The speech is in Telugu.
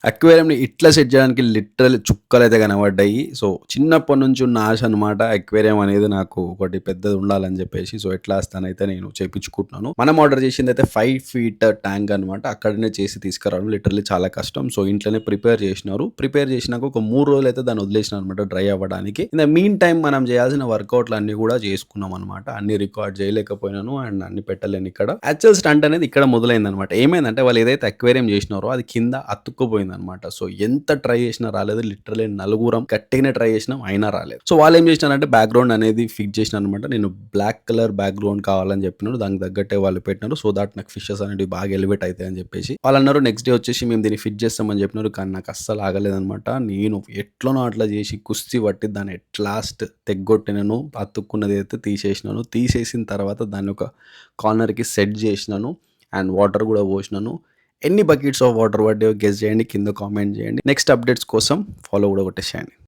అక్వేరియంని ఇట్లా సెట్ చేయడానికి లిటరల్లీ చుక్కలైతే కనబడ్డాయి. సో, చిన్నప్పటి నుంచి ఉన్న ఆశ అనమాట అక్వేరియం అనేది నాకు ఒకటి పెద్దది ఉండాలని చెప్పేసి. సో, ఎట్లాస్తానైతే నేను చేపించుకుంటున్నాను. మనం ఆర్డర్ చేసిందైతే 5 ఫీట్ ట్యాంక్ అనమాట. అక్కడనే చేసి తీసుకురావడం లిటరల్లీ చాలా కష్టం. సో, ఇంట్లోనే ప్రిపేర్ చేసినారు. ప్రిపేర్ చేసినాక ఒక 3 రోజులైతే దాన్ని వదిలేసినారు అనమాట డ్రై అవ్వడానికి. ఇన్ ద మీన్ టైమ్ మనం చేయాల్సిన వర్కౌట్లు అన్నీ కూడా చేసుకున్నాం అనమాట. అన్ని రికార్డ్ చేయలేకపోయినాను అండ్ అన్ని పెట్టలేను ఇక్కడ. యాక్చువల్ స్టంట్ అనేది ఇక్కడ మొదలైందనమాట. ఏమైందంటే వాళ్ళు ఏదైతే అక్వేరియం చేసినారో అది కింద అతుక్కుపోయిందనమాట. సో, ఎంత ట్రై చేసినా రాలేదు. లిటరల్లీ నలుగురం గట్టిగానే ట్రై చేసినాం అయినా రాలేదు. సో, వాళ్ళేం చేసినారంటే బ్యాక్‌గ్రౌండ్ అనేది ఫిక్స్ చేసినారనమాట. నేను బ్లాక్ కలర్ బ్యాక్‌గ్రౌండ్ కావాలని చెప్పినారు. దానికి తగ్గట్టే వాళ్ళు పెట్టినారు. సో దట్ నాకు ఫిషెస్ అనేటివి బాగా ఎలివేట్ అయితాయని చెప్పేసి. వాళ్ళన్నారు నెక్స్ట్ డే వచ్చేసి మేము దీన్ని ఫిట్ చేస్తామని చెప్పినారు. కానీ నాకు అస్సలు ఆగలేదనమాట. నేను ఎట్లనో అట్లా చేసి కుస్తీ పట్టి దాన్ని ఎట్ లాస్ట్ తెగ్గొట్టినాను. అతుక్కున్నదైతే తీసేసినాను. తీసేసిన తర్వాత దాన్ని ఒక కార్నర్‌కి సెట్ చేసినాను. అండ్ వాటర్ కూడా పోసినాను. ఎన్ని బకెట్స్ ఆఫ్ వాటర్ పడ్డాయో గెస్ చేయండి. కింద కామెంట్ చేయండి. నెక్స్ట్ అప్డేట్స్ కోసం ఫాలో కూడా కొట్టేసేయండి.